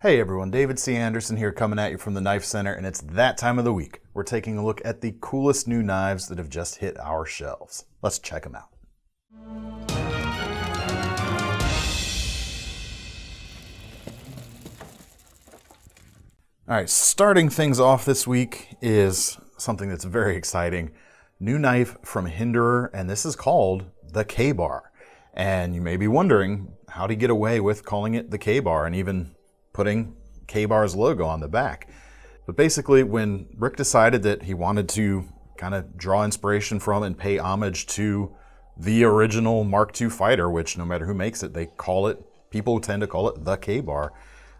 Hey everyone, David C. Anderson here coming at you from the Knife Center, and it's that time of the week. We're taking a look at the coolest new knives that have just hit our shelves. Let's check them out. All right, starting things off this week is something that's very exciting. New knife from Hinderer, and this is called the K-Bar. And you may be wondering, how do you get away with calling it the K-Bar and even putting K-Bar's logo on the back? But basically, when Rick decided that he wanted to kind of draw inspiration from and pay homage to the original Mark II fighter, which no matter who makes it, people tend to call it the K-Bar,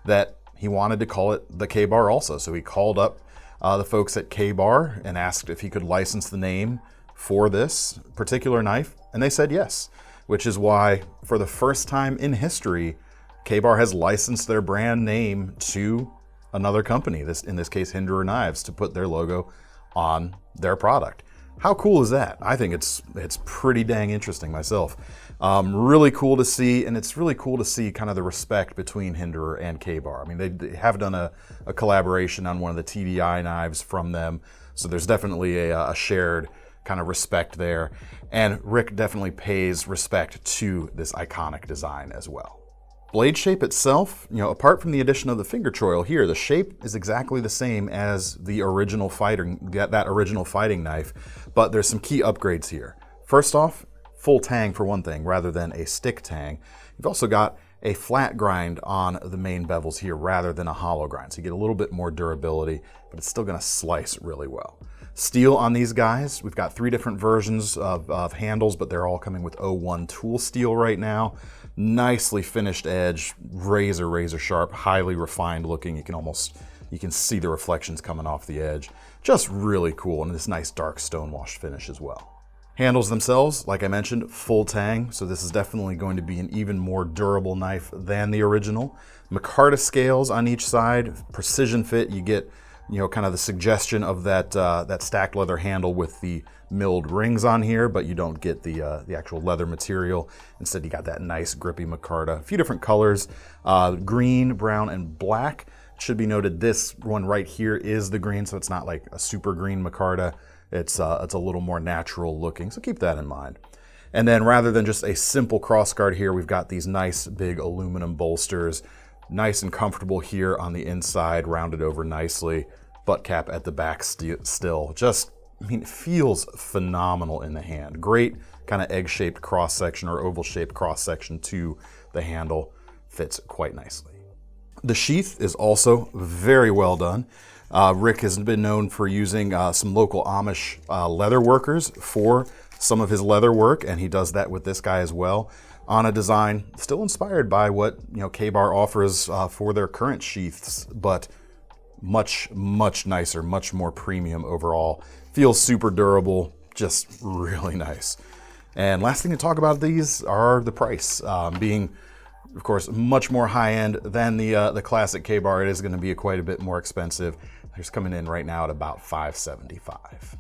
that he wanted to call it the K-Bar also. So he called up the folks at K-Bar and asked if he could license the name for this particular knife, and they said yes, which is why for the first time in history, K-Bar has licensed their brand name to another company, in this case Hinderer Knives, to put their logo on their product. How cool is that? I think it's pretty dang interesting myself. Really cool to see, and it's really cool to see kind of the respect between Hinderer and K-Bar. I mean, they have done a collaboration on one of the TDI knives from them, so there's definitely a shared kind of respect there. And Rick definitely pays respect to this iconic design as well. Blade shape itself, apart from the addition of the finger choil here, the shape is exactly the same as the original that original fighting knife, but there's some key upgrades here. First off, full tang for one thing, rather than a stick tang. You've also got a flat grind on the main bevels here rather than a hollow grind, so you get a little bit more durability, but it's still gonna slice really well. Steel on these guys, we've got 3 different versions of handles, but they're all coming with 01 tool steel right now. Nicely finished edge, razor sharp, highly refined looking. You can see the reflections coming off the edge. Just really cool, and this nice dark stone washed finish as well. Handles themselves, like I mentioned, full tang, so this is definitely going to be an even more durable knife than the original. Micarta scales on each side, precision fit. You get kind of the suggestion of that stacked leather handle with the milled rings on here, but you don't get the actual leather material. Instead, you got that nice grippy micarta. A few different colors, green, brown, and black. It should be noted this one right here is the green, so it's not like a super green micarta. It's a little more natural looking, so keep that in mind. And then rather than just a simple crossguard here, we've got these nice big aluminum bolsters. Nice and comfortable here on the inside, rounded over nicely. Butt cap at the back still. It feels phenomenal in the hand. Great kind of egg-shaped cross-section or oval-shaped cross-section to the handle. Fits quite nicely. The sheath is also very well done. Rick has been known for using some local Amish leather workers for some of his leather work, and he does that with this guy as well, on a design still inspired by what K-Bar offers for their current sheaths, but much nicer, much more premium overall. Feels super durable, just really nice. And last thing to talk about these are the price. Being, of course, much more high-end than the classic K-Bar, it is going to be quite a bit more expensive. They're just coming in right now at about $575.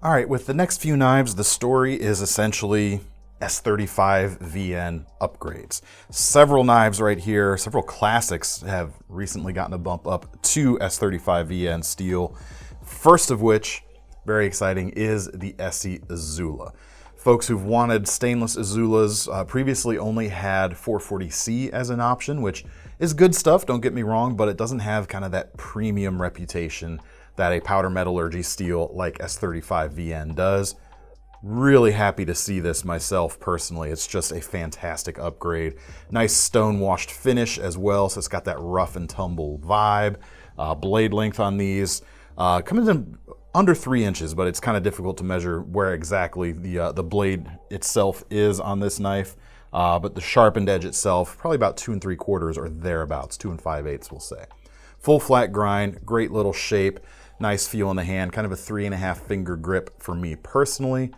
All right, with the next few knives, the story is essentially S35 VN upgrades. Several knives right here, several classics have recently gotten a bump up to S35 VN steel. First of which, very exciting, is the ESEE Izula. Folks who've wanted stainless Izulas previously only had 440C as an option, which is good stuff, don't get me wrong, but it doesn't have kind of that premium reputation that a powder metallurgy steel like S35 VN does. Really happy to see this myself personally. It's just a fantastic upgrade. Nice stone washed finish as well, so it's got that rough and tumble vibe. Blade length on these comes in under 3 inches, but it's kind of difficult to measure where exactly the blade itself is on this knife. But the sharpened edge itself, probably about 2 3/4 or thereabouts, 2 5/8 we'll say. Full flat grind, great little shape, nice feel in the hand, kind of a 3.5 finger grip for me personally.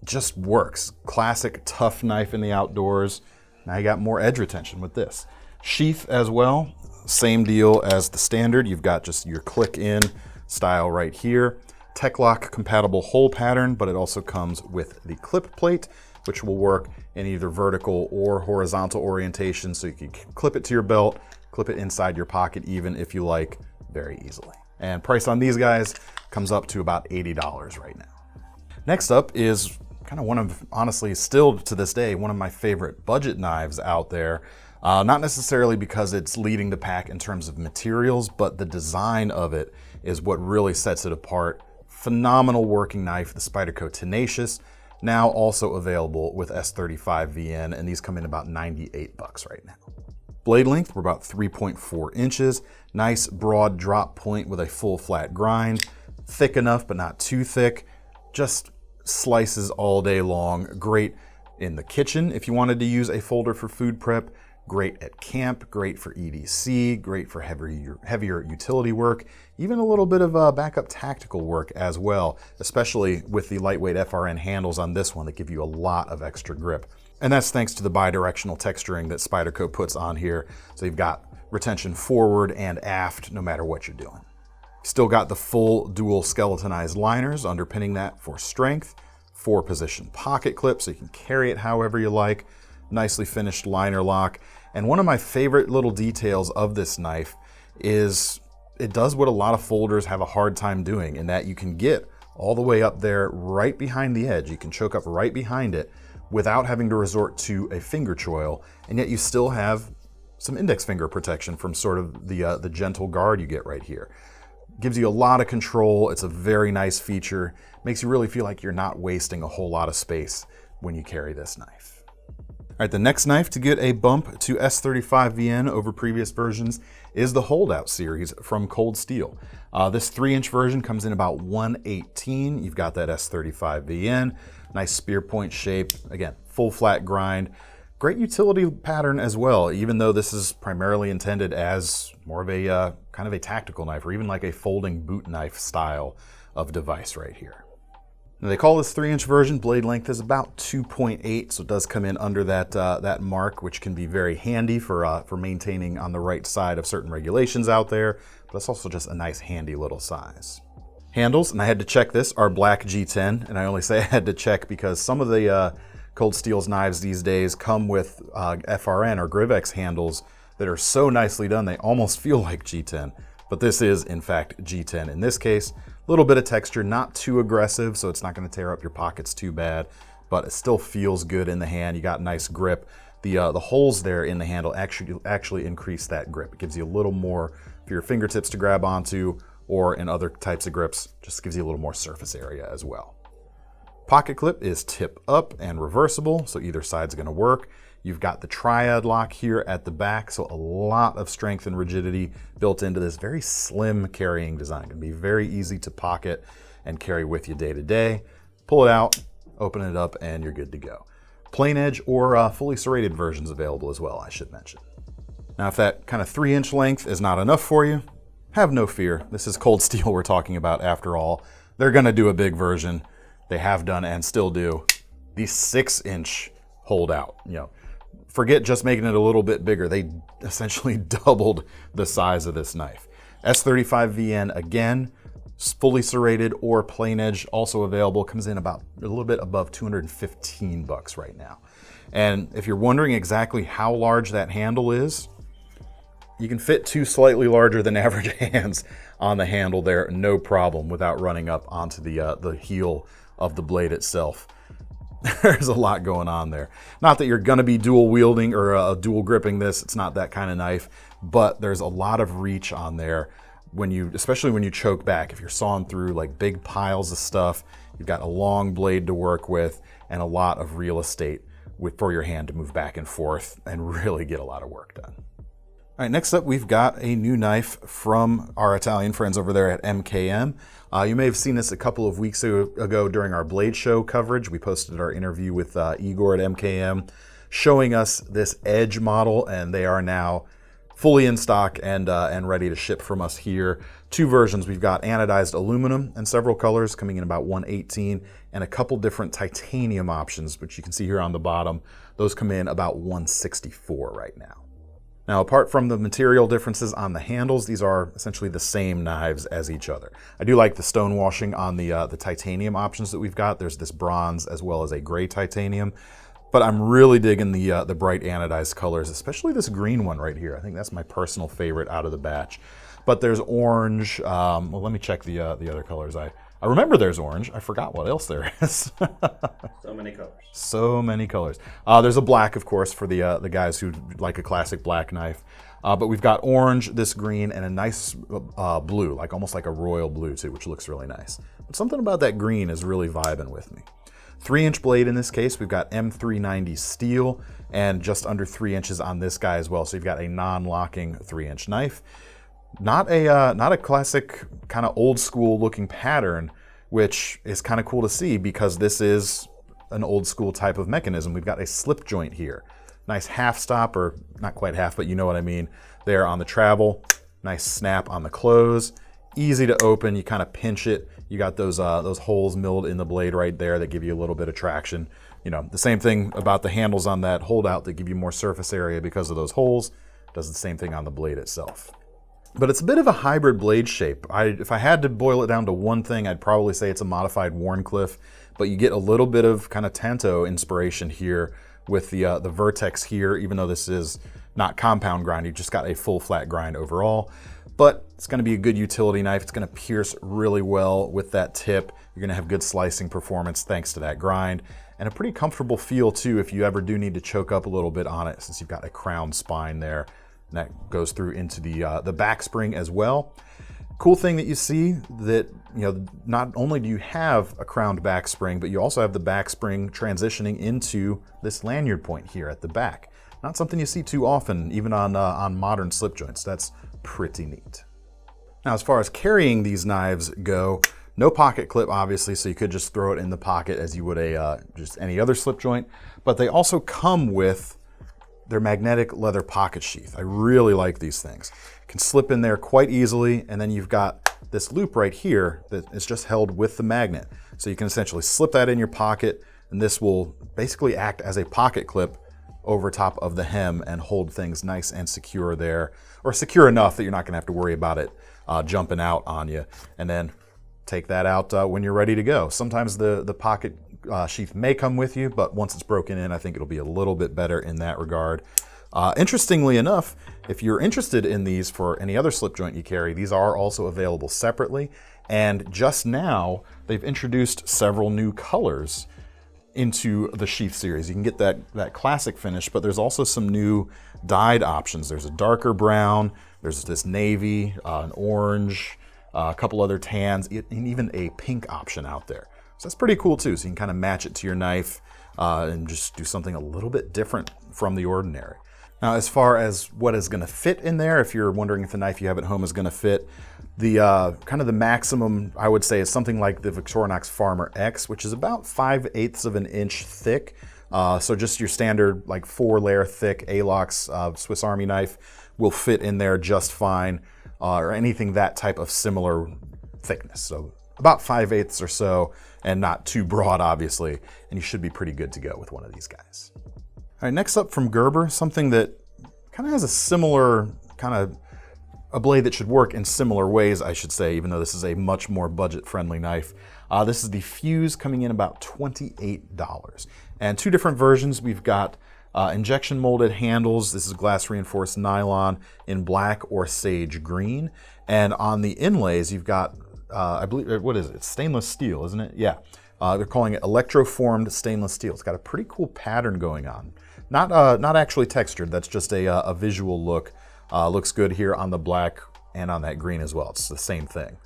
Just works. Classic tough knife in the outdoors. Now you got more edge retention with this. Sheath as well, same deal as the standard. You've got just your click in style right here. Tech-Lock compatible hole pattern, but it also comes with the clip plate, which will work in either vertical or horizontal orientation. So you can clip it to your belt, clip it inside your pocket even if you like, very easily. And price on these guys comes up to about $80 right now. Next up is kind of one of, honestly, still to this day, one of my favorite budget knives out there. Not necessarily because it's leading the pack in terms of materials, but the design of it is what really sets it apart. Phenomenal working knife, the Spyderco Tenacious, now also available with S35VN, and these come in about 98 bucks right now. Blade length, we're about 3.4 inches. Nice broad drop point with a full flat grind. Thick enough, but not too thick. Just slices all day long. Great in the kitchen if you wanted to use a folder for food prep. Great at camp, great for EDC, great for heavier utility work, even a little bit of backup tactical work as well, especially with the lightweight FRN handles on this one that give you a lot of extra grip. And that's thanks to the bidirectional texturing that Spyderco puts on here. So you've got retention forward and aft no matter what you're doing. Still got the full dual skeletonized liners underpinning that for strength, 4-position pocket clip so you can carry it however you like, nicely finished liner lock. And one of my favorite little details of this knife is it does what a lot of folders have a hard time doing, in that you can get all the way up there right behind the edge. You can choke up right behind it without having to resort to a finger choil, and yet you still have some index finger protection from sort of the gentle guard you get right here. Gives you a lot of control. It's a very nice feature. Makes you really feel like you're not wasting a whole lot of space when you carry this knife. All right, the next knife to get a bump to S35VN over previous versions is the Holdout series from Cold Steel. This 3-inch version comes in about $118. You've got that S35VN, nice spear point shape. Again, full flat grind. Great utility pattern as well, even though this is primarily intended as more of a kind of a tactical knife, or even like a folding boot knife style of device right here. Now they call this 3-inch version. Blade length is about 2.8, so it does come in under that mark, which can be very handy for maintaining on the right side of certain regulations out there, but it's also just a nice handy little size. Handles, and I had to check this, are black G10, and I only say I had to check because some of the Cold Steel's knives these days come with FRN or Grivex handles that are so nicely done they almost feel like G10, but this is in fact G10 in this case. A little bit of texture, not too aggressive, so it's not going to tear up your pockets too bad, but it still feels good in the hand. You got nice grip. The holes there in the handle actually increase that grip. It gives you a little more for your fingertips to grab onto, or in other types of grips, just gives you a little more surface area as well. Pocket clip is tip up and reversible, so either side's going to work. You've got the triad lock here at the back, so a lot of strength and rigidity built into this very slim carrying design. It can be very easy to pocket and carry with you day to day. Pull it out, open it up, and you're good to go. Plain edge or fully serrated versions available as well, I should mention. Now, if that kind of 3-inch length is not enough for you, have no fear. This is Cold Steel we're talking about after all. They're going to do a big version. They have done and still do. The 6-inch Holdout, forget just making it a little bit bigger. They essentially doubled the size of this knife. S35VN again, fully serrated or plain edge, also available, comes in about a little bit above 215 bucks right now. And if you're wondering exactly how large that handle is, you can fit 2 slightly larger than average hands on the handle there, no problem, without running up onto the heel of the blade itself. There's a lot going on there. Not that you're going to be dual wielding or dual gripping this. It's not that kind of knife, but there's a lot of reach on there especially when you choke back. If you're sawing through like big piles of stuff, you've got a long blade to work with and a lot of real estate for your hand to move back and forth and really get a lot of work done. All right, next up, we've got a new knife from our Italian friends over there at MKM. You may have seen this a couple of weeks ago during our Blade Show coverage. We posted our interview with Igor at MKM showing us this Edge model, and they are now fully in stock and ready to ship from us here. 2 versions. We've got anodized aluminum in several colors coming in about $118, and a couple different titanium options, which you can see here on the bottom. Those come in about $164 right now. Now, apart from the material differences on the handles, these are essentially the same knives as each other. I do like the stone washing on the titanium options that we've got. There's this bronze as well as a gray titanium. But I'm really digging the bright anodized colors, especially this green one right here. I think that's my personal favorite out of the batch. But there's orange. Well, let me check the other colors. I remember there's orange. I forgot what else there is. So many colors. So many colors. There's a black, of course, for the guys who like a classic black knife. But we've got orange, this green, and a nice blue, like almost like a royal blue too, which looks really nice. But something about that green is really vibing with me. 3-inch blade in this case. We've got M390 steel and just under 3 inches on this guy as well. So you've got a non-locking 3-inch knife. Not a classic kind of old school looking pattern, which is kind of cool to see because this is an old school type of mechanism. We've got a slip joint here. Nice half stop, or not quite half, but you know what I mean, there on the travel. Nice snap on the close. Easy to open, you kind of pinch it. You got those holes milled in the blade right there that give you a little bit of traction. You know, the same thing about the handles on that holdout that give you more surface area because of those holes. Does the same thing on the blade itself. But it's a bit of a hybrid blade shape. If I had to boil it down to one thing, I'd probably say it's a modified Wharncliffe, but you get a little bit of kind of Tanto inspiration here with the vertex here, even though this is not compound grind, you just got a full flat grind overall. But it's gonna be a good utility knife. It's gonna pierce really well with that tip. You're gonna have good slicing performance thanks to that grind, and a pretty comfortable feel too if you ever do need to choke up a little bit on it, since you've got a crown spine there. And that goes through into the back spring as well. Cool thing that you see that, you know, not only do you have a crowned back spring, but you also have the back spring transitioning into this lanyard point here at the back. Not something you see too often, even on modern slip joints. That's pretty neat. Now, as far as carrying these knives go, no pocket clip, obviously, so you could just throw it in the pocket as you would just any other slip joint. But they also come with their magnetic leather pocket sheath. I really like these things. Can slip in there quite easily, and then you've got this loop right here that is just held with the magnet. So you can essentially slip that in your pocket, and this will basically act as a pocket clip over top of the hem and hold things nice and secure there, or secure enough that you're not gonna have to worry about it jumping out on you. And then take that out when you're ready to go. Sometimes the pocket sheath may come with you, but once it's broken in, I think it'll be a little bit better in that regard. Interestingly enough, if you're interested in these for any other slip joint you carry, these are also available separately. And just now, they've introduced several new colors into the sheath series. You can get that classic finish, but there's also some new dyed options. There's a darker brown, there's this navy, an orange, a couple other tans, and even a pink option out there. So that's pretty cool too. So you can kind of match it to your knife and just do something a little bit different from the ordinary. Now, as far as what is gonna fit in there, if you're wondering if the knife you have at home is gonna fit, the kind of the maximum, I would say, is something like the Victorinox Farmer X, which is about 5/8 of an inch thick. So just your standard like 4-layer thick Alox Swiss Army knife will fit in there just fine, or anything that type of similar thickness. So about 5/8 or so, and not too broad, obviously, and you should be pretty good to go with one of these guys. All right, next up from Gerber, something that kind of has a similar kind of a blade that should work in similar ways, I should say, even though this is a much more budget-friendly knife. This is the Fuse, coming in about $28. And two different versions. We've got injection molded handles. This is glass reinforced nylon in black or sage green. And on the inlays, you've got, I believe, what is it? It's stainless steel, isn't it? Yeah. They're calling it electroformed stainless steel. It's got a pretty cool pattern going on. Not actually textured. That's just a visual look. Looks good here on the black and on that green as well. It's the same thing.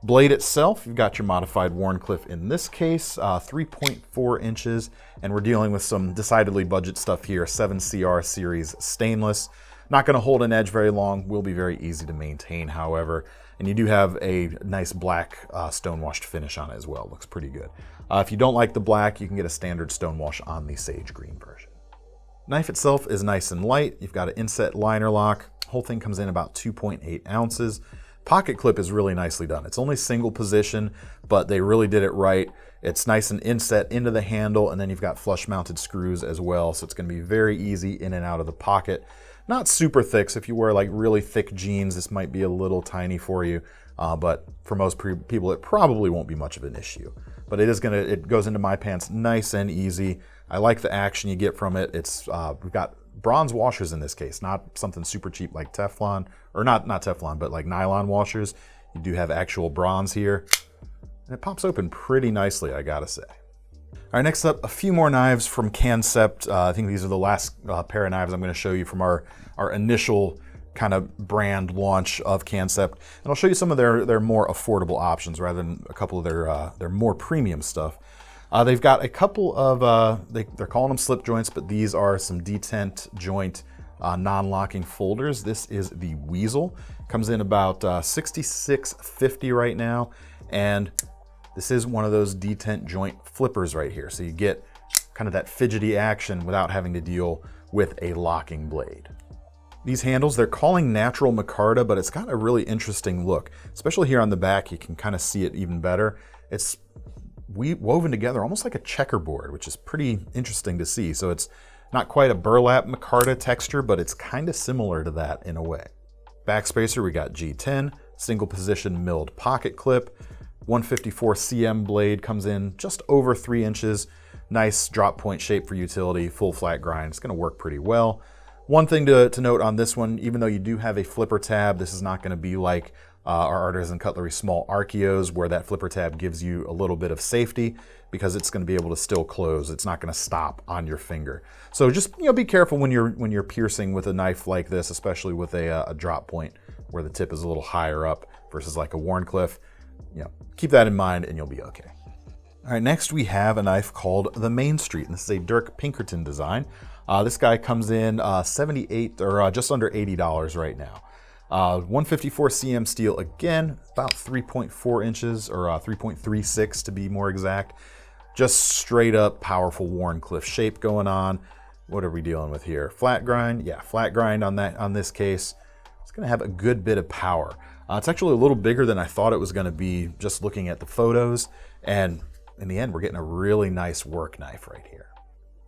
Blade itself, you've got your modified Wharncliffe in this case, 3.4 inches, and we're dealing with some decidedly budget stuff here, 7CR series stainless. Not gonna hold an edge very long, will be very easy to maintain, however, and you do have a nice black stonewashed finish on it as well. Looks pretty good. If you don't like the black, you can get a standard stonewash on the sage green version. Knife itself is nice and light. You've got an inset liner lock. Whole thing comes in about 2.8 ounces. Pocket clip is really nicely done. It's only single position, but they really did it right. It's nice and inset into the handle, and then you've got flush mounted screws as well, so it's gonna be very easy in and out of the pocket. Not super thick, so if you wear like really thick jeans, this might be a little tiny for you, but for most people, it probably won't be much of an issue. But it goes into my pants nice and easy. I like the action you get from it. It's we've got bronze washers in this case, not something super cheap like Teflon, or not Teflon, but like nylon washers. You do have actual bronze here, and it pops open pretty nicely, I gotta say. All right, next up, a few more knives from Kansept. I think these are the last pair of knives I'm going to show you from our initial kind of brand launch of Kansept, and I'll show you some of their more affordable options rather than a couple of their more premium stuff. They've got a couple of they're calling them slip joints, but these are some detent joint non-locking folders. This is the Weasel. Comes in about $66.50 right now, and this is one of those detent joint flippers right here. So you get kind of that fidgety action without having to deal with a locking blade. These handles, they're calling natural micarta, but it's got a really interesting look. Especially here on the back, you can kind of see it even better. It's woven together almost like a checkerboard, which is pretty interesting to see. So it's not quite a burlap micarta texture, but it's kind of similar to that in a way. Backspacer, we got G10, single position milled pocket clip. 154 cm blade, comes in just over 3 inches. Nice drop point shape for utility, full flat grind. It's going to work pretty well. One thing to note on this one, even though you do have a flipper tab, this is not going to be like our Artisan Cutlery small Archeos, where that flipper tab gives you a little bit of safety because it's going to be able to still close. It's not going to stop on your finger. So just be careful when you're piercing with a knife like this, especially with a drop point where the tip is a little higher up versus like a Wharncliffe. Keep that in mind and you'll be okay. All right, next we have a knife called the Main Street, and this is a Dirk Pinkerton design. This guy comes in $78 or just under $80 right now. 154 cm steel, again, about 3.4 inches or 3.36 to be more exact. Just straight up powerful Wharncliffe shape going on. What are we dealing with here? Flat grind? Yeah, flat grind on this case. It's going to have a good bit of power. It's actually a little bigger than I thought it was going to be just looking at the photos, and in the end we're getting a really nice work knife right here.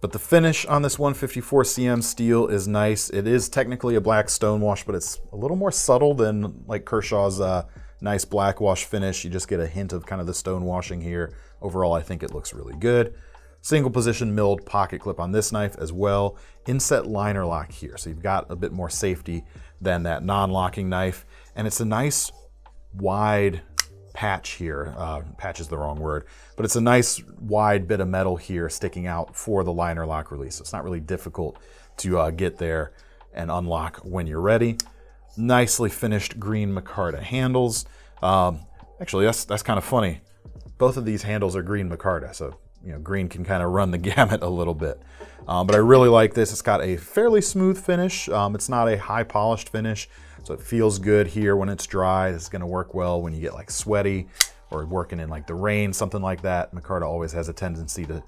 But the finish on this 154 cm steel is nice. It is technically a black stonewash, but it's a little more subtle than like Kershaw's nice black wash finish. You just get a hint of kind of the stonewashing here. Overall, I think it looks really good. Single position milled pocket clip on this knife as well. Inset liner lock here, so you've got a bit more safety than that non-locking knife. And it's a nice wide patch here. Patch is the wrong word, but it's a nice wide bit of metal here sticking out for the liner lock release. So it's not really difficult to get there and unlock when you're ready. Nicely finished green micarta handles. Actually, that's kind of funny. Both of these handles are green micarta, so green can kind of run the gamut a little bit. But I really like this. It's got a fairly smooth finish. It's not a high polished finish, so it feels good here when it's dry. It's going to work well when you get like sweaty or working in like the rain, something like that. Micarta always has a tendency to,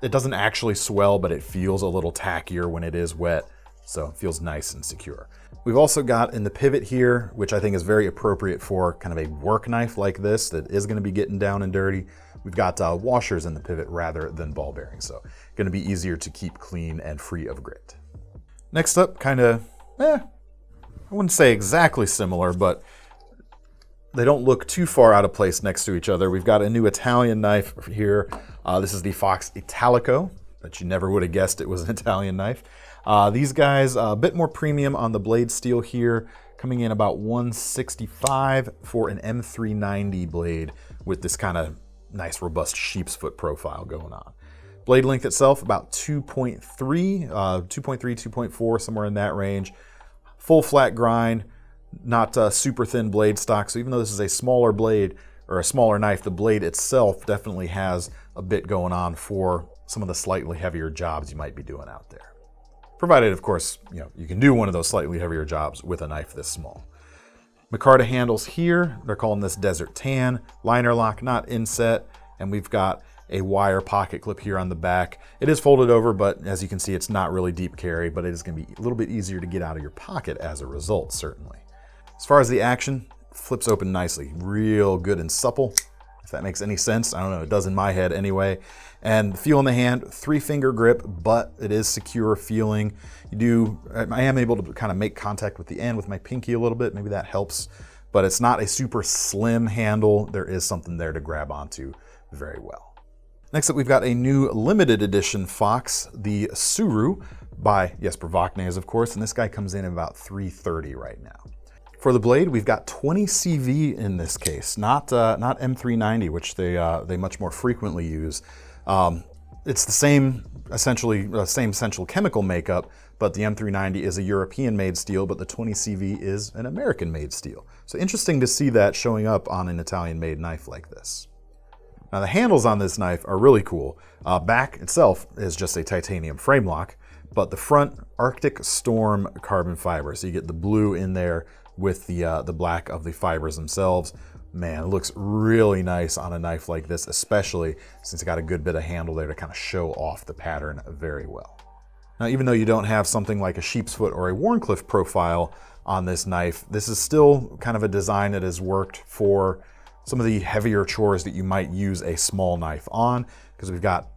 it doesn't actually swell, but it feels a little tackier when it is wet. So it feels nice and secure. We've also got in the pivot here, which I think is very appropriate for kind of a work knife like this that is going to be getting down and dirty. We've got washers in the pivot rather than ball bearings, so going to be easier to keep clean and free of grit. Next up, kind of, I wouldn't say exactly similar, but they don't look too far out of place next to each other. We've got a new Italian knife here. This is the Fox Italico, but you never would have guessed it was an Italian knife. These guys, a bit more premium on the blade steel here, coming in about $165 for an M390 blade with this kind of nice robust sheep's foot profile going on. Blade length itself about 2.3, 2.4, somewhere in that range. Full flat grind, not super thin blade stock. So even though this is a smaller blade or a smaller knife, the blade itself definitely has a bit going on for some of the slightly heavier jobs you might be doing out there. Provided, of course, you can do one of those slightly heavier jobs with a knife this small. Micarta handles here, they're calling this Desert Tan. Liner lock, not inset, and we've got a wire pocket clip here on the back. It is folded over, but as you can see, it's not really deep carry, but it is going to be a little bit easier to get out of your pocket as a result, certainly. As far as the action, flips open nicely, real good and supple. If that makes any sense, I don't know, it does in my head anyway. And feel in the hand, 3-finger grip, but it is secure feeling. I am able to kind of make contact with the end with my pinky a little bit, maybe that helps, but it's not a super slim handle. There is something there to grab onto very well. Next up, we've got a new limited edition Fox, the Suru by Jesper Vaknes, of course, and this guy comes in at about $330 right now. For the blade, we've got 20 CV in this case, not M390, which they much more frequently use. It's the same, essentially, same essential chemical makeup, but the M390 is a European-made steel, but the 20 CV is an American-made steel. So interesting to see that showing up on an Italian-made knife like this. Now the handles on this knife are really cool. Back itself is just a titanium frame lock, but the front Arctic Storm carbon fiber. So you get the blue in there with the black of the fibers themselves. Man, it looks really nice on a knife like this, especially since it's got a good bit of handle there to kind of show off the pattern very well. Now, even though you don't have something like a sheep's foot or a Wharncliffe profile on this knife, this is still kind of a design that has worked for some of the heavier chores that you might use a small knife on, because we've got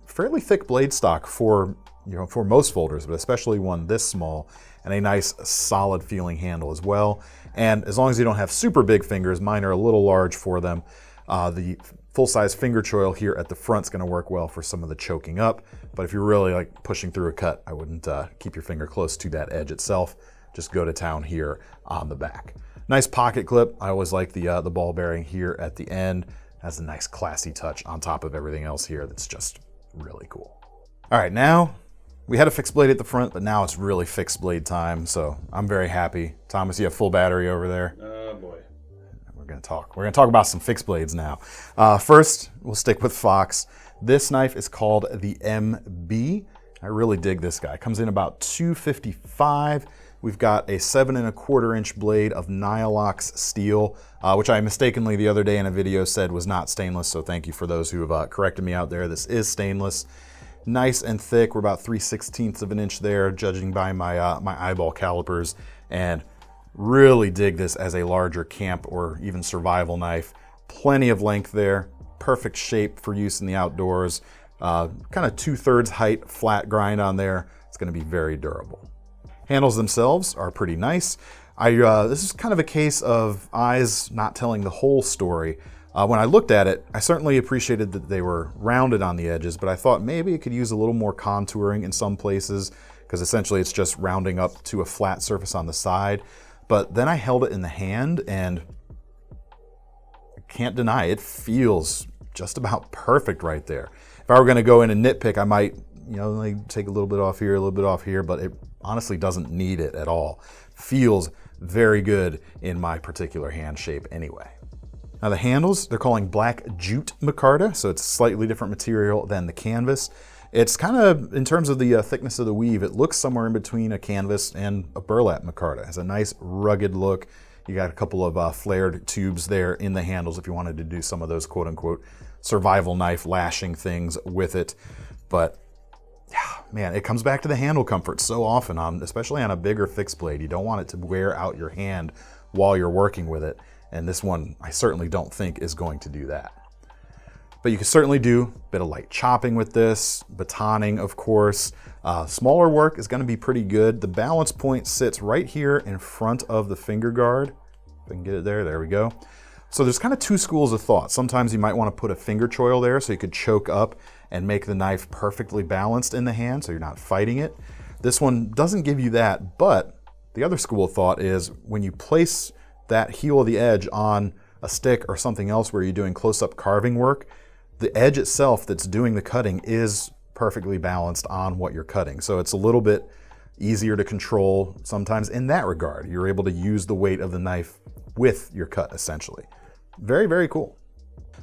fairly thick blade stock for most folders, but especially one this small, and a nice solid feeling handle as well. And as long as you don't have super big fingers, mine are a little large for them, the full-size finger choil here at the front is going to work well for some of the choking up. But if you're really like pushing through a cut, I wouldn't keep your finger close to that edge itself. Just go to town here on the back. Nice pocket clip. I always like the ball bearing here at the end. Has a nice classy touch on top of everything else here that's just really cool. All right, now we had a fixed blade at the front, but now it's really fixed blade time, so I'm very happy. Thomas, you have full battery over there? Oh boy. We're gonna talk about some fixed blades now. First, we'll stick with Fox. This knife is called the MB. I really dig this guy. Comes in about $255. We've got a 7 1/4 inch blade of Nylox steel, which I mistakenly the other day in a video said was not stainless, so thank you for those who have corrected me out there. This is stainless. Nice and thick. We're about 3/16 of an inch there, judging by my my eyeball calipers, and really dig this as a larger camp or even survival knife. Plenty of length there, perfect shape for use in the outdoors. Kind of 2/3 height flat grind on there. It's going to be very durable. Handles themselves are pretty nice. This is kind of a case of eyes not telling the whole story. When I looked at it, I certainly appreciated that they were rounded on the edges, but I thought maybe it could use a little more contouring in some places, because essentially it's just rounding up to a flat surface on the side. But then I held it in the hand, and I can't deny it feels just about perfect right there. If I were going to go in and nitpick, I might, like take a little bit off here, a little bit off here, but it honestly doesn't need it at all. Feels very good in my particular hand shape anyway. Now the handles, they're calling black jute micarta, so it's slightly different material than the canvas. It's kind of, in terms of the thickness of the weave, it looks somewhere in between a canvas and a burlap micarta. It has a nice rugged look. You got a couple of flared tubes there in the handles if you wanted to do some of those quote unquote survival knife lashing things with it. But yeah, man, it comes back to the handle comfort so often, especially on a bigger fixed blade. You don't want it to wear out your hand while you're working with it. And this one, I certainly don't think is going to do that. But you can certainly do a bit of light chopping with this, batoning, of course. Smaller work is going to be pretty good. The balance point sits right here in front of the finger guard. If I can get it there we go. So there's kind of two schools of thought. Sometimes you might want to put a finger choil there so you could choke up and make the knife perfectly balanced in the hand so you're not fighting it. This one doesn't give you that, but the other school of thought is when you place that heel of the edge on a stick or something else where you're doing close-up carving work, the edge itself that's doing the cutting is perfectly balanced on what you're cutting. So it's a little bit easier to control sometimes in that regard. You're able to use the weight of the knife with your cut, essentially. Very, very cool.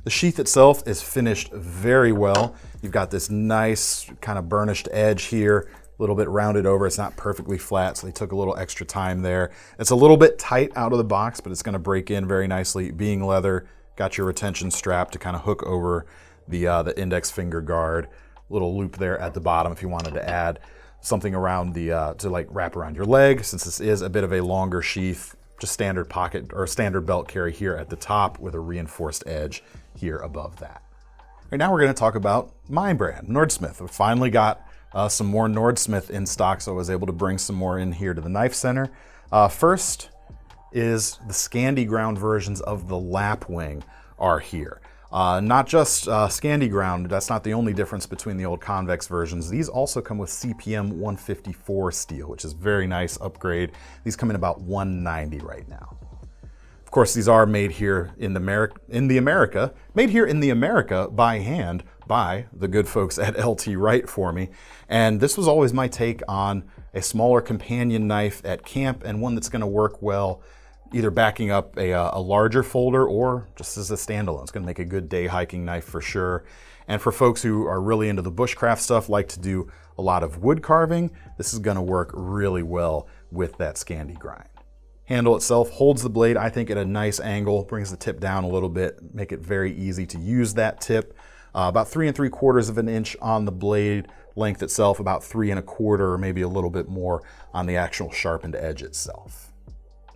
The sheath itself is finished very well. You've got this nice kind of burnished edge here, a little bit rounded over. It's not perfectly flat, so they took a little extra time there. It's a little bit tight out of the box, but it's going to break in very nicely. Being leather, got your retention strap to kind of hook over the index finger guard. Little loop there at the bottom if you wanted to add something around the to like wrap around your leg. Since this is a bit of a longer sheath, just standard pocket or standard belt carry here at the top with a reinforced edge here above that. Right now we're going to talk about my brand, Nordsmith. We finally got some more Nordsmith in stock, so I was able to bring some more in here to the KnifeCenter. First is the Scandi ground versions of the Lapwing are here. Not just Scandi ground, that's not the only difference between the old convex versions. These also come with CPM 154 steel, which is very nice upgrade. These come in about $190 right now. Of course, these are made here in the America by hand by the good folks at LT Wright for me. And this was always my take on a smaller companion knife at camp, and one that's going to work well either backing up a larger folder or just as a standalone. It's gonna make a good day hiking knife for sure. And for folks who are really into the bushcraft stuff, like to do a lot of wood carving, this is gonna work really well with that Scandi grind. Handle itself holds the blade, I think, at a nice angle, brings the tip down a little bit, make it very easy to use that tip. About 3 3/4 of an inch on the blade length itself, about 3 1/4 or maybe a little bit more on the actual sharpened edge itself.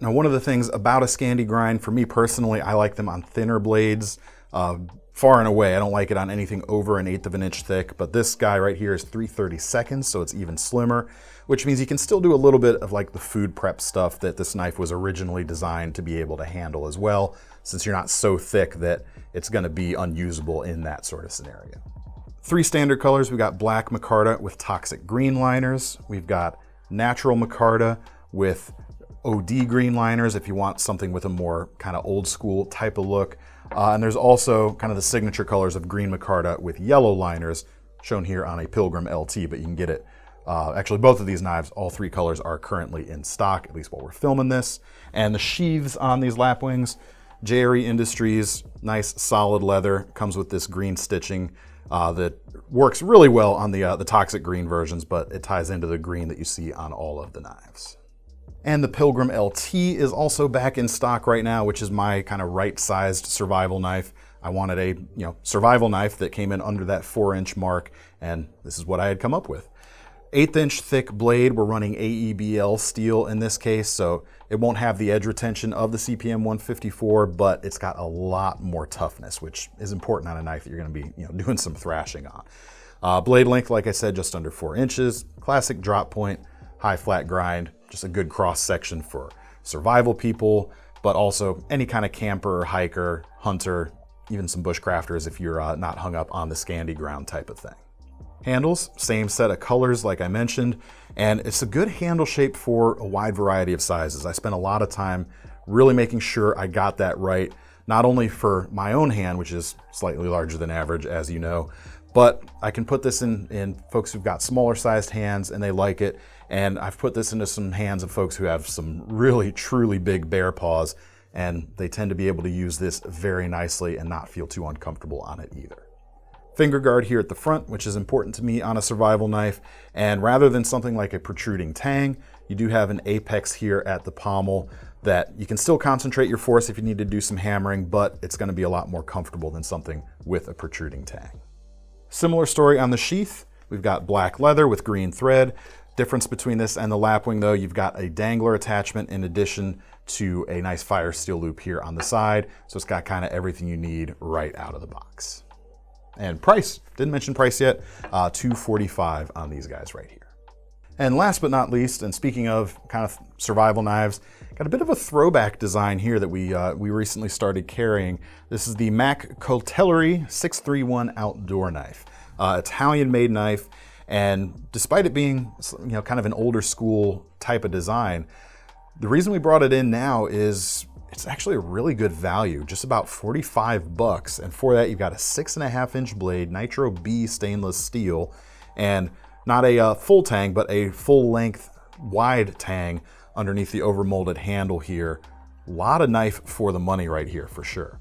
Now, one of the things about a Scandi grind, for me personally, I like them on thinner blades, far and away. I don't like it on anything over 1/8 of an inch thick, but this guy right here is 3/32, so it's even slimmer, which means you can still do a little bit of like the food prep stuff that this knife was originally designed to be able to handle as well, since you're not so thick that it's gonna be unusable in that sort of scenario. 3 standard colors. We've got black micarta with toxic green liners. We've got natural micarta with OD green liners if you want something with a more kind of old school type of look. And there's also kind of the signature colors of green micarta with yellow liners, shown here on a Pilgrim LT, but you can get it. Actually, both of these knives, all 3 colors are currently in stock, at least while we're filming this. And the sheaths on these Lapwings, JRE Industries, nice solid leather, comes with this green stitching that works really well on the toxic green versions, but it ties into the green that you see on all of the knives. And the Pilgrim LT is also back in stock right now, which is my kind of right-sized survival knife. I wanted a survival knife that came in under that 4-inch mark, and this is what I had come up with. 1/8 inch thick blade. We're running AEBL steel in this case, so it won't have the edge retention of the CPM 154, but it's got a lot more toughness, which is important on a knife that you're going to be doing some thrashing on. Blade length, like I said, just under 4 inches. Classic drop point, high flat grind. Just a good cross section for survival people, but also any kind of camper, hiker, hunter, even some bushcrafters if you're not hung up on the Scandi ground type of thing. Handles, same set of colors like I mentioned, and it's a good handle shape for a wide variety of sizes. I spent a lot of time really making sure I got that right, not only for my own hand, which is slightly larger than average, as you know, but I can put this in folks who've got smaller sized hands and they like it. And I've put this into some hands of folks who have some really, truly big bear paws, and they tend to be able to use this very nicely and not feel too uncomfortable on it either. Finger guard here at the front, which is important to me on a survival knife. And rather than something like a protruding tang, you do have an apex here at the pommel that you can still concentrate your force if you need to do some hammering, but it's going to be a lot more comfortable than something with a protruding tang. Similar story on the sheath. We've got black leather with green thread. Difference between this and the Lapwing, though, you've got a dangler attachment in addition to a nice fire steel loop here on the side. So it's got kind of everything you need right out of the box. And price, didn't mention price yet, $245 on these guys right here. And last but not least, and speaking of kind of survival knives, got a bit of a throwback design here that we recently started carrying. This is the MAC Coltellerie 631 outdoor knife, Italian-made knife. And despite it being kind of an older school type of design, the reason we brought it in now is it's actually a really good value, just about $45. And for that, you've got a 6.5 inch blade, Nitro B stainless steel, and not a full tang, but a full length wide tang underneath the overmolded handle here. A lot of knife for the money right here for sure.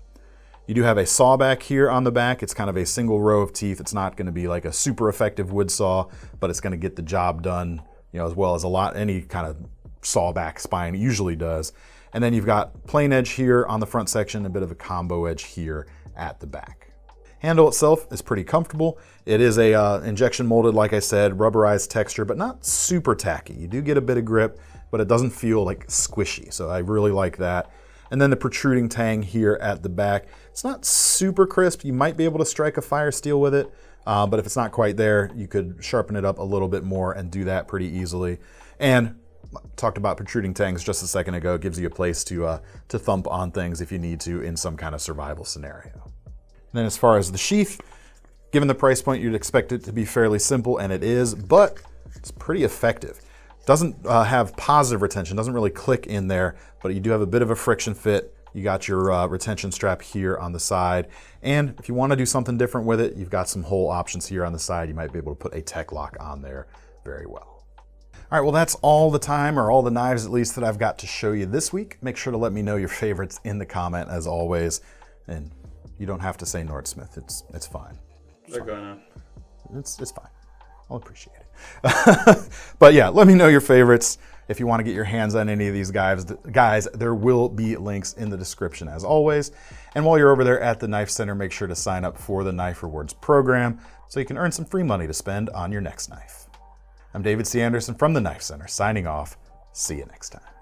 You do have a saw back here on the back. It's kind of a single row of teeth. It's not going to be like a super effective wood saw, but it's going to get the job done, as well as any kind of saw back spine usually does. And then you've got plain edge here on the front section, a bit of a combo edge here at the back. Handle itself is pretty comfortable. It is a injection molded, like I said, rubberized texture, but not super tacky. You do get a bit of grip, but it doesn't feel like squishy. So I really like that. And then the protruding tang here at the back. It's not super crisp. You might be able to strike a fire steel with it, but if it's not quite there, you could sharpen it up a little bit more and do that pretty easily. And talked about protruding tangs just a second ago. It gives you a place to thump on things if you need to in some kind of survival scenario. And then as far as the sheath, given the price point, you'd expect it to be fairly simple, and it is, but it's pretty effective. Doesn't have positive retention, doesn't really click in there, but you do have a bit of a friction fit. You got your retention strap here on the side. And if you want to do something different with it, you've got some hole options here on the side. You might be able to put a tech lock on there very well. All right, well, that's all the time, or all the knives at least, that I've got to show you this week. Make sure to let me know your favorites in the comment, as always. And you don't have to say Nordsmith, it's fine. They're gonna. It's fine. I'll appreciate it. But yeah, let me know your favorites. If you want to get your hands on any of these guys, there will be links in the description as always. And while you're over there at the Knife Center, make sure to sign up for the Knife Rewards program so you can earn some free money to spend on your next knife. I'm David C. Anderson from the Knife Center, signing off. See you next time.